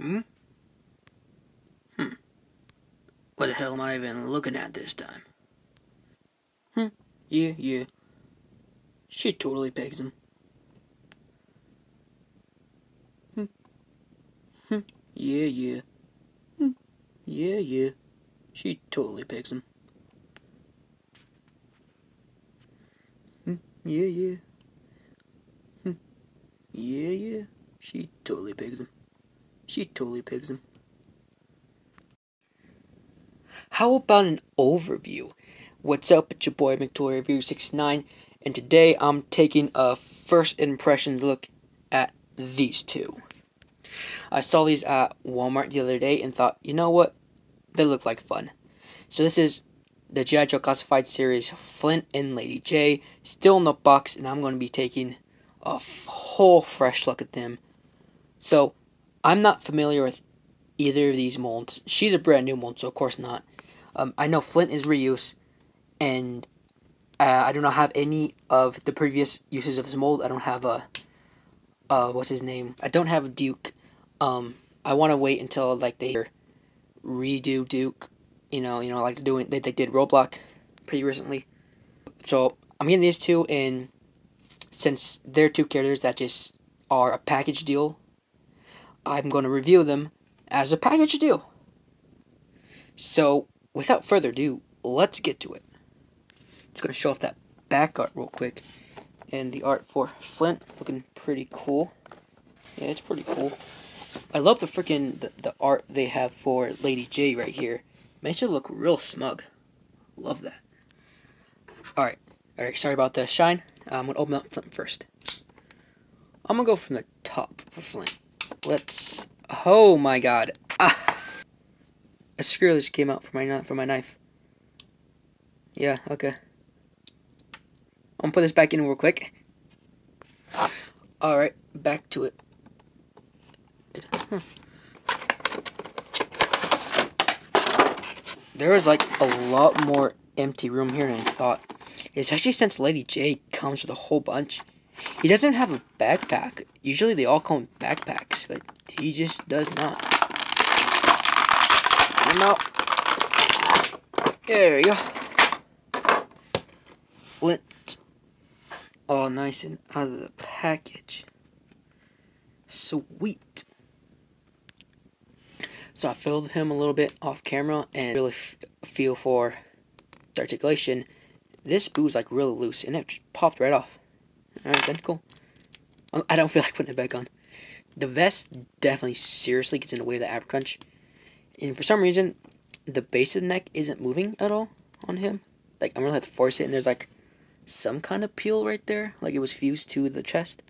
Hmm? What the hell am I even looking at this time? Yeah. She totally pegs him. Yeah. Yeah. She totally pegs him. Yeah. Yeah. She totally pegs him. She totally pegs him. How about an overview? What's up, it's your boy McToyReviewer69, and today I'm taking a first impressions look at these two. I saw these at Walmart the other day and thought, you know what? They look like fun. So this is the Jaye Classified series, Flint and Lady Jaye, still in the box, and I'm going to be taking a whole fresh look at them. So, I'm not familiar with either of these molds. She's a brand new mold, so of course not. I know Flint is reuse, and I do not have any of the previous uses of this mold. I don't have what's his name? I don't have a Duke. I want to wait until like they redo Duke. You know, like they did Roblox pretty recently. So I'm getting these two, and since they're two characters that just are a package deal, I'm going to review them as a package deal. So without further ado, let's get to it. It's going to show off that back art real quick, and the art for Flint looking pretty cool. Yeah, it's pretty cool. I love the freaking the art they have for Lady Jaye right here. Makes her look real smug. Love that. Alright, sorry about the shine. I'm going to open up Flint first. I'm going to go from the top for Flint. Let's... Oh my god. A screw just came out for my knife. Yeah, okay. I'm going to put this back in real quick. Alright, back to it. There is like a lot more empty room here than I thought. Especially since Lady Jaye comes with a whole bunch. He doesn't have a backpack. Usually they all come with backpacks, but he just does not. No. There we go. Flint. All nice and out of the package. Sweet. So I filled him a little bit off camera and really feel for the articulation. This boo's like really loose and it just popped right off. Alright then, cool. I don't feel like putting it back on. The vest definitely seriously gets in the way of the ab crunch. And for some reason, the base of the neck isn't moving at all on him. Like, I'm gonna have to force it, and there's like some kind of peel right there. Like it was fused to the chest.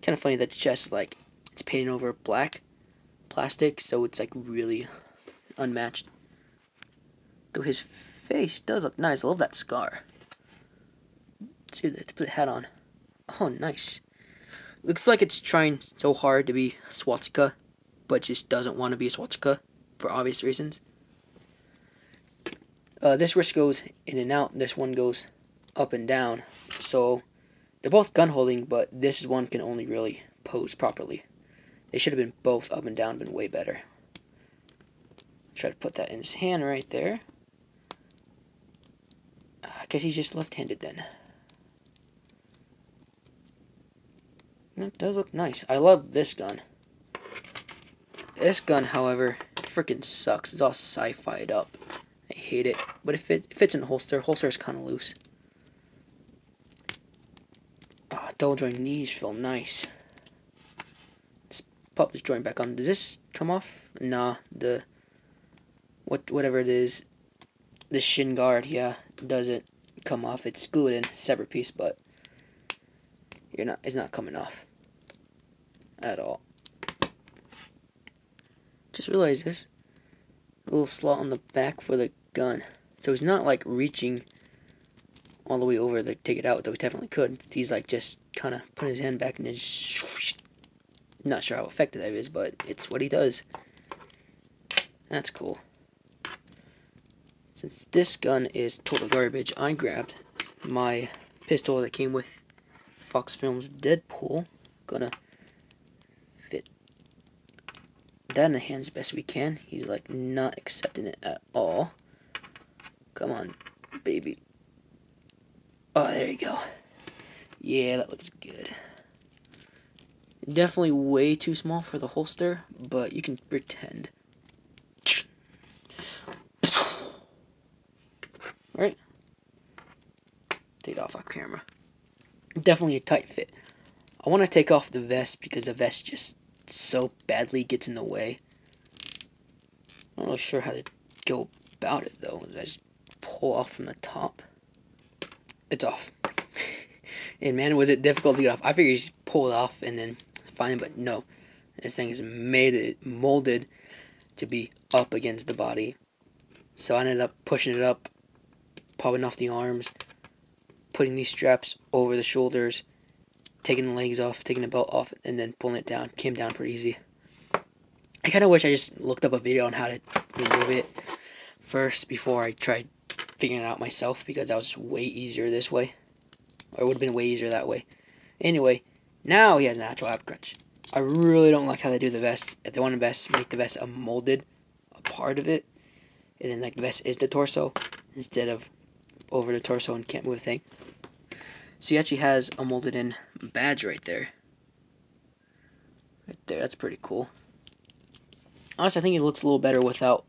Kind of funny that the chest, like, it's painted over black plastic, so it's like really unmatched. Though his face does look nice. I love that scar. Let's see, let's put the hat on. Oh, nice. Looks like it's trying so hard to be swastika, but just doesn't want to be a swastika for obvious reasons. This wrist goes in and out. This one goes up and down. So they're both gun holding, but this one can only really pose properly. They should have been both up and down, been way better. Try to put that in his hand right there. I guess he's just left-handed then. It does look nice. I love this gun. This gun, however, freaking sucks. It's all sci-fi'd up. I hate it. But if it fits in the holster, holster is kind of loose. Double joint knees feel nice. Let's pop this joint back on. Does this come off? Nah, whatever it is, the shin guard, yeah, doesn't come off. It's glued in, separate piece, but it's not coming off at all. Just realized this. A little slot on the back for the gun. So he's not like reaching all the way over to take it out, though he definitely could. He's like just kind of putting his hand back and then just... Not sure how effective that is, but it's what he does. That's cool. Since this gun is total garbage, I grabbed my pistol that came with Fox Films Deadpool. Gonna fit that in the hands best we can. He's like not accepting it at all. Come on, baby. Oh, there you go. Yeah, that looks good. Definitely way too small for the holster, but you can pretend. Right? Take it off our camera. Definitely a tight fit. I want to take off the vest because the vest just so badly gets in the way. I'm not really sure how to go about it though. I just pull off from the top. It's off. And man, was it difficult to get off. I figured you just pull it off and then fine, but no. This thing is molded to be up against the body. So I ended up pushing it up, popping off the arms, putting these straps over the shoulders, taking the legs off, taking the belt off, and then pulling it down. Came down pretty easy. I kind of wish I just looked up a video on how to remove it first before I tried figuring it out myself, because that was way easier this way. Or it would have been way easier that way. Anyway, now he has an actual ab crunch. I really don't like how they do the vest. If they want to make the vest a molded a part of it, and then like the vest is the torso instead of over the torso and can't move a thing. So he actually has a molded in badge right there. Right there, that's pretty cool. Honestly, I think it looks a little better without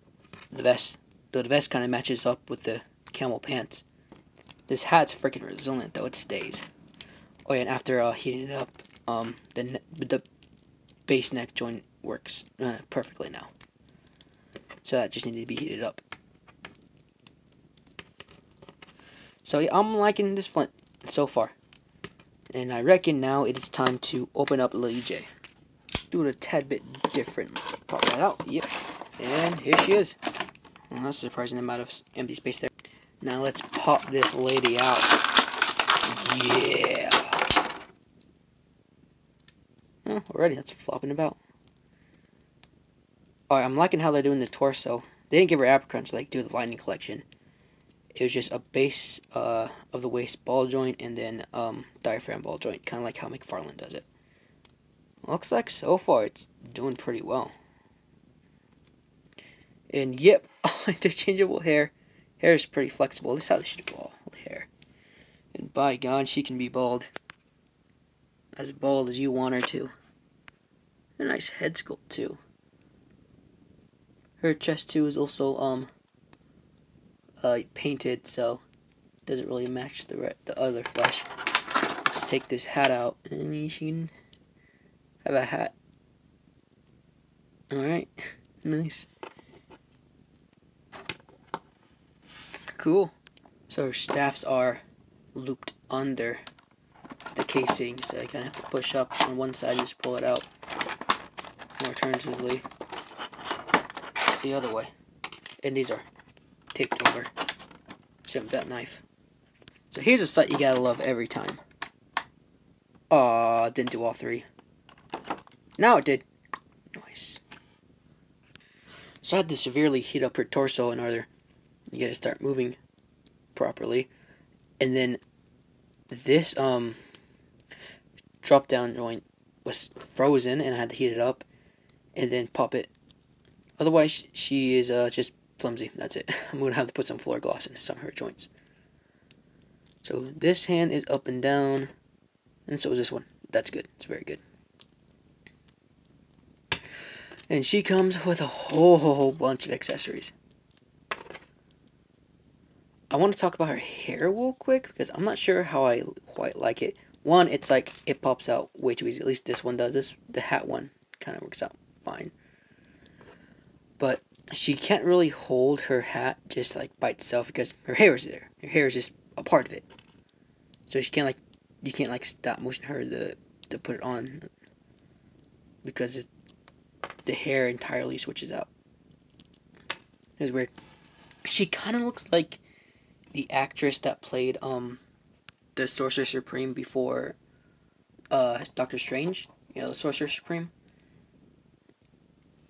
the vest. Though the vest kind of matches up with the camel pants. This hat's freaking resilient though, it stays. Oh yeah, and after heating it up, the base neck joint works perfectly now. So that just needed to be heated up. So yeah, I'm liking this Flint so far. And I reckon now it is time to open up Lily J. Do it a tad bit different. Pop that out. Yep. And here she is. Well, that's a surprising amount of empty space there. Now let's pop this lady out. Yeah. Oh, already that's flopping about. Alright, I'm liking how they're doing the torso. They didn't give her ab crunch like do the Lightning Collection. It was just a base of the waist ball joint and then diaphragm ball joint, kind of like how McFarlane does it. Looks like so far it's doing pretty well. And yep, interchangeable hair. Hair is pretty flexible. This is how they should do all hair. And by God, she can be bald. As bald as you want her to. A nice head sculpt too. Her chest too is also painted, so it doesn't really match the other flesh. Let's take this hat out, and she can have a hat. Alright, nice. Cool. So her staffs are looped under the casing, so I kind of have to push up on one side and just pull it out. Or alternatively, the other way. And these are taped over. So that knife. So here's a sight you gotta love every time. Aw, didn't do all three. Now it did. Nice. So I had to severely heat up her torso in order to get it to start moving properly. And then this drop down joint was frozen and I had to heat it up and then pop it. Otherwise she is just flimsy. That's it. I'm gonna have to put some floor gloss in some of her joints. So this hand is up and down, and so is this one. That's good. It's very good. And she comes with a whole bunch of accessories. I want to talk about her hair real quick because I'm not sure how I quite like it. One, it's like it pops out way too easy. At least this one does. The hat one kind of works out fine. But she can't really hold her hat just like by itself because her hair is there. Her hair is just a part of it. So she can't you can't like stop motion her to put it on because the hair entirely switches out. It's weird. She kind of looks like the actress that played the Sorcerer Supreme before Doctor Strange. You know, the Sorcerer Supreme.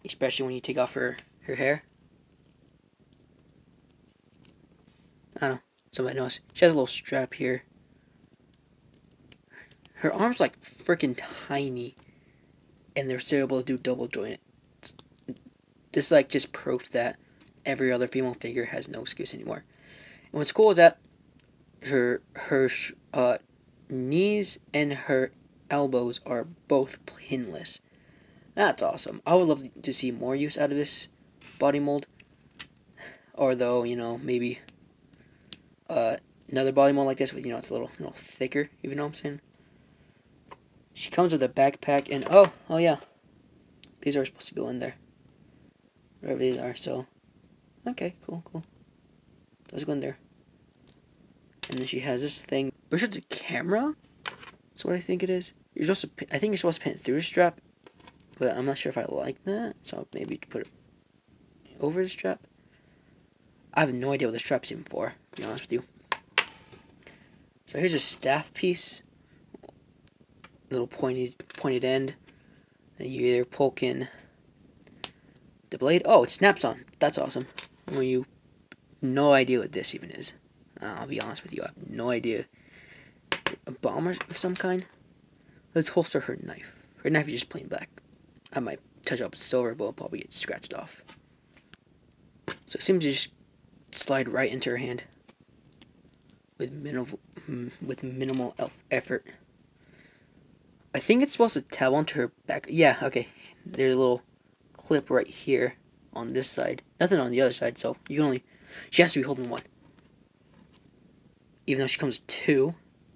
Especially when you take off her hair. I don't know. Somebody knows. She has a little strap here. Her arm's like freaking tiny. And they're still able to do double joint. This is like just proof that every other female figure has no excuse anymore. And what's cool is that her knees and her elbows are both pinless. That's awesome. I would love to see more use out of this body mold. Or though, you know, maybe another body mold like this, with, you know, it's a little thicker, you know what I'm saying? She comes with a backpack, and oh yeah, these are supposed to go in there. Whatever these are, so, okay, cool. Those go in there. And then she has this thing. Which is a camera? That's what I think it is. I think you're supposed to pin it through the strap, but I'm not sure if I like that, so maybe put it over the strap. I have no idea what the strap's even for, to be honest with you. So here's a staff piece. Little pointed end. And you either poke in the blade. Oh, it snaps on. That's awesome. No idea what this even is. I'll be honest with you, I have no idea. A bomb of some kind? Let's holster her knife. Her knife is just plain black. I might touch up silver, but it'll probably get scratched off. So it seems to just slide right into her hand with minimal effort. I think it's supposed to tab onto her back. Yeah, okay. There's a little clip right here on this side. Nothing on the other side, so she has to be holding one. Even though she comes with two,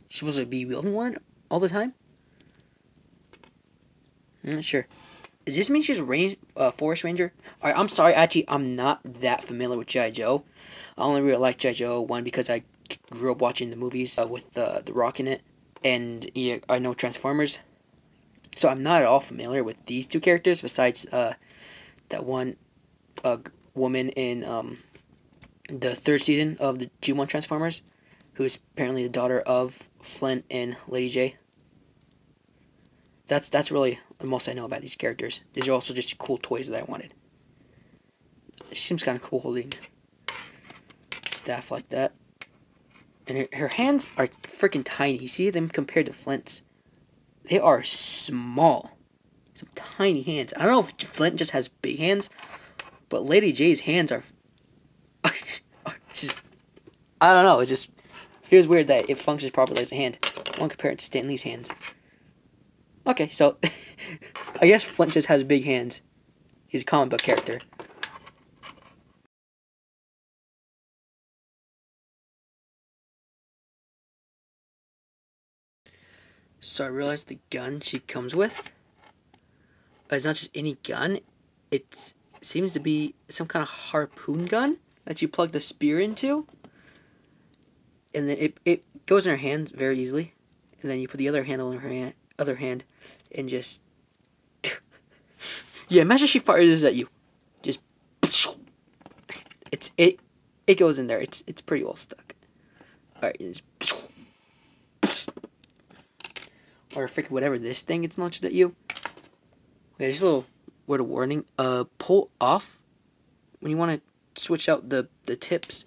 she's supposed to be wielding one all the time? I'm not sure. Does this mean she's a forest ranger? Alright, I'm sorry, actually, I'm not that familiar with Jaye Joe. I only really like Jaye Joe, one, because I grew up watching the movies with The Rock in it. And yeah, I know Transformers. So I'm not at all familiar with these two characters, besides that one woman in the third season of the G1 Transformers, who's apparently the daughter of Flint and Lady Jaye. That's really the most I know about these characters. These are also just cool toys that I wanted. She seems kind of cool holding staff like that. And her hands are freaking tiny. You see them compared to Flint's? They are small. Some tiny hands. I don't know if Flint just has big hands, but Lady Jaye's hands are just, I don't know, it just feels weird that it functions properly as a hand. I want to compare it to Stan Lee's hands. Okay, so I guess Flint just has big hands. He's a comic book character. So I realized the gun she comes with is not just any gun. It seems to be some kind of harpoon gun that you plug the spear into. And then it goes in her hand very easily. And then you put the other handle in her other hand and just... yeah, imagine she fires this at you. Just... It goes in there. It's pretty well stuck. Alright, just... or freaking whatever this thing gets launched at you. Okay, just a little word of warning. Pull off when you want to switch out the tips,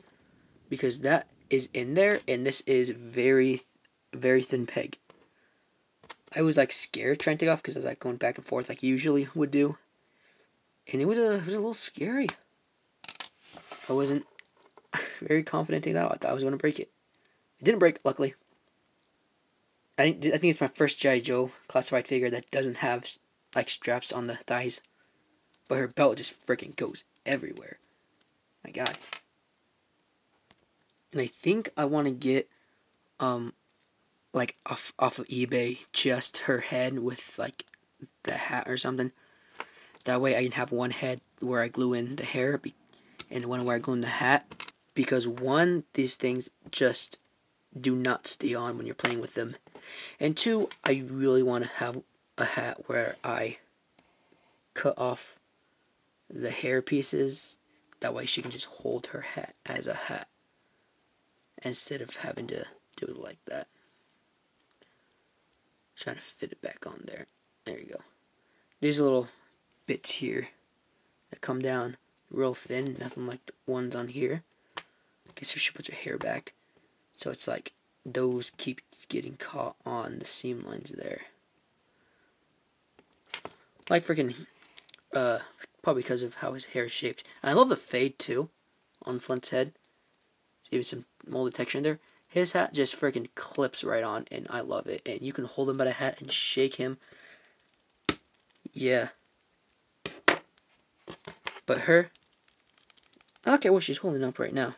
because that is in there, and this is very thin peg. I was like scared trying to take off because I was like going back and forth like you usually would do, and it was a little scary. I wasn't very confident taking that out. I thought I was going to break it. It didn't break, luckily. I think it's my first Jaye Joe classified figure that doesn't have like straps on the thighs, but her belt just freaking goes everywhere. My God. And I think I want to get like off of eBay just her head with like the hat or something. That way I can have one head where I glue in the hair and one where I glue in the hat, because one, these things just do not stay on when you're playing with them. And two, I really want to have a hat where I cut off the hair pieces. That way she can just hold her hat as a hat, instead of having to do it like that. Trying to fit it back on there. There you go. There's little bits here that come down real thin, nothing like the ones on here. I guess she puts her hair back, so it's like those keep getting caught on the seam lines there. Like freaking probably because of how his hair is shaped. And I love the fade too on Flint's head. Even some mold detection there. His hat just freaking clips right on, and I love it. And you can hold him by the hat and shake him. Yeah. But her, okay, well, she's holding up right now.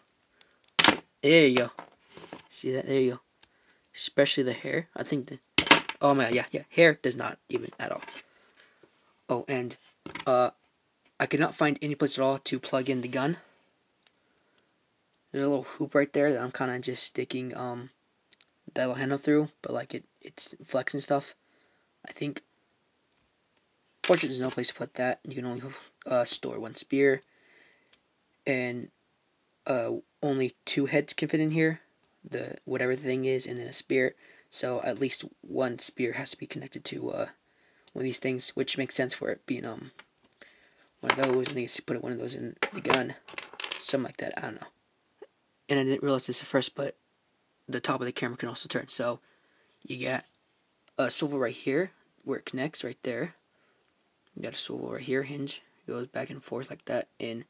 There you go. See that? There you go. Especially the hair. I think the, oh my god, yeah, hair does not even at all. Oh, and I could not find any place at all to plug in the gun. There's a little hoop right there that I'm kind of just sticking that little handle through, but like it's flex and stuff. I think. Fortunately, there's no place to put that. You can only store one spear, and only 2 heads can fit in here. The whatever the thing is, and then a spear. So at least one spear has to be connected to one of these things, which makes sense for it being one of those, and you can put one of those in the gun, something like that. I don't know. And I didn't realize this at first, but the top of the camera can also turn. So you got a swivel right here where it connects right there. You got a swivel right here, hinge, it goes back and forth like that, and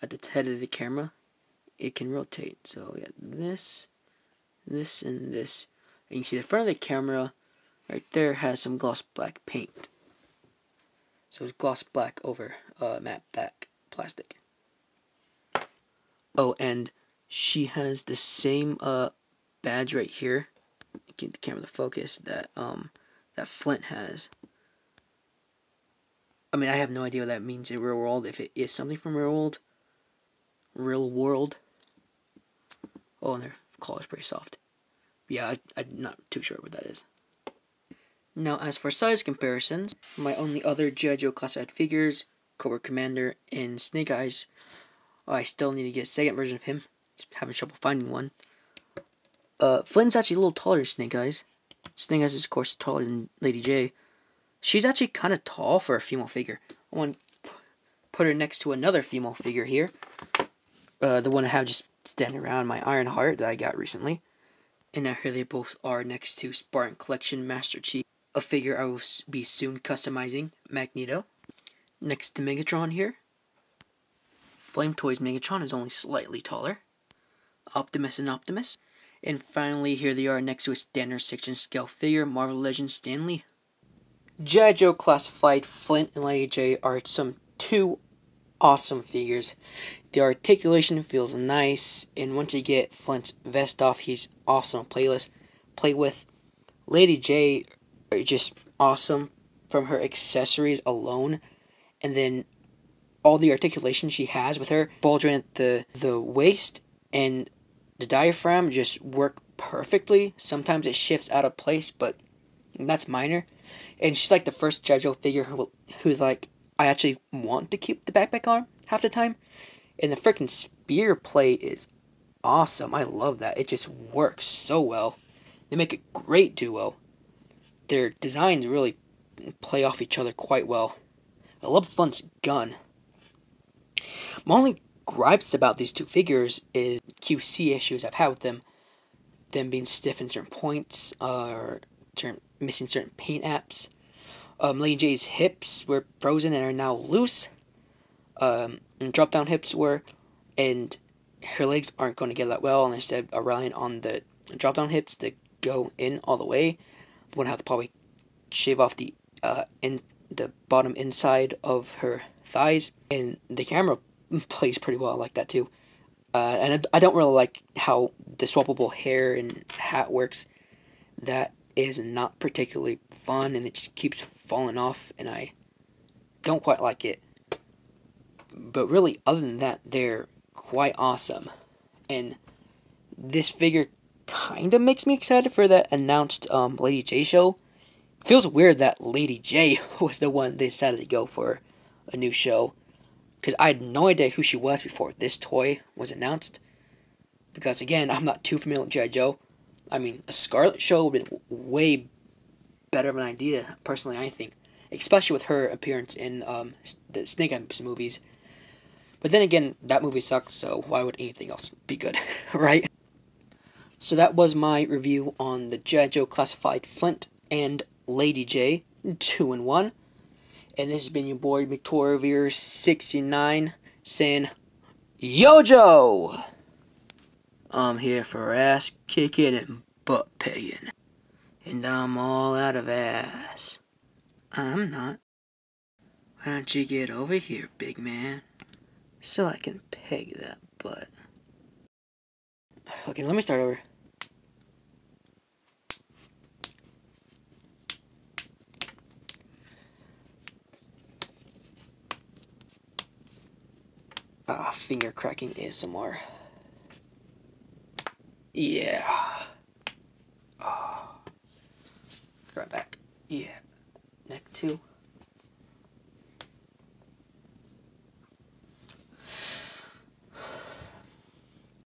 at the head of the camera, it can rotate. So yeah, this, this, and this. And you can see the front of the camera right there has some gloss black paint. So it's gloss black over matte black plastic. Oh, and she has the same badge right here. Get the camera to focus that that Flint has. I mean, I have no idea what that means in real world. If it is something from real world. Oh, and their collar's pretty soft. Yeah, I'm not too sure what that is. Now, as for size comparisons, my only other G.I. Joe classified figures, Cobra Commander and Snake Eyes. I still need to get a second version of him. Just having trouble finding one. Flint's actually a little taller than Snake Eyes. Snake Eyes is, of course, taller than Lady Jaye. She's actually kind of tall for a female figure. I want to put her next to another female figure here. The one I have just standing around, my Iron Heart that I got recently. And now here they both are next to Spartan Collection Master Chief, a figure I will be soon customizing, Magneto. Next to Megatron here. Flame Toys Megatron is only slightly taller. Optimus and Optimus. And finally, here they are next to a standard section scale figure, Marvel Legends Stan Lee. G.I. Joe Classified Flint and Lady Jaye are some 2 awesome figures. The articulation feels nice, and once you get Flint's vest off, he's awesome to play with. Lady Jaye are just awesome from her accessories alone, and then all the articulation she has with her bulging at the waist and the diaphragm just work perfectly. Sometimes it shifts out of place, but that's minor. And she's like the first G.I. Joe figure who's like, I actually want to keep the backpack on half the time. And the freaking spear play is awesome. I love that. It just works so well. They make a great duo. Their designs really play off each other quite well. I love Flint's gun. My only gripes about these 2 figures is QC issues I've had with them. Them being stiff in certain points, or missing certain paint apps. Lady Jaye's hips were frozen and are now loose. And drop down hips were, and her legs aren't going to get that well, and instead are relying on the drop down hips to go in all the way. I'm going to have to probably shave off the bottom inside of her thighs, and the camera plays pretty well like that too. And I don't really like how the swappable hair and hat works. That is not particularly fun, and it just keeps falling off, and I don't quite like it. But really, other than that, they're quite awesome. And this figure kind of makes me excited for that announced Lady Jaye show. It feels weird that Lady Jaye was the one they decided to go for a new show, because I had no idea who she was before this toy was announced. Because again, I'm not too familiar with G.I. Joe. I mean, a Scarlet show would have been way better of an idea, personally, I think. Especially with her appearance in the Snake Eyes movies. But then again, that movie sucked, so why would anything else be good, right? So that was my review on the G.I. Joe Classified Flint and Lady Jaye 2-in-1. And this has been your boy McToyReviewer69 saying, Yojo! I'm here for ass kicking and butt pegging. And I'm all out of ass. I'm not. Why don't you get over here, big man? So I can peg that butt. Okay, let me start over. Finger cracking ASMR. Yeah.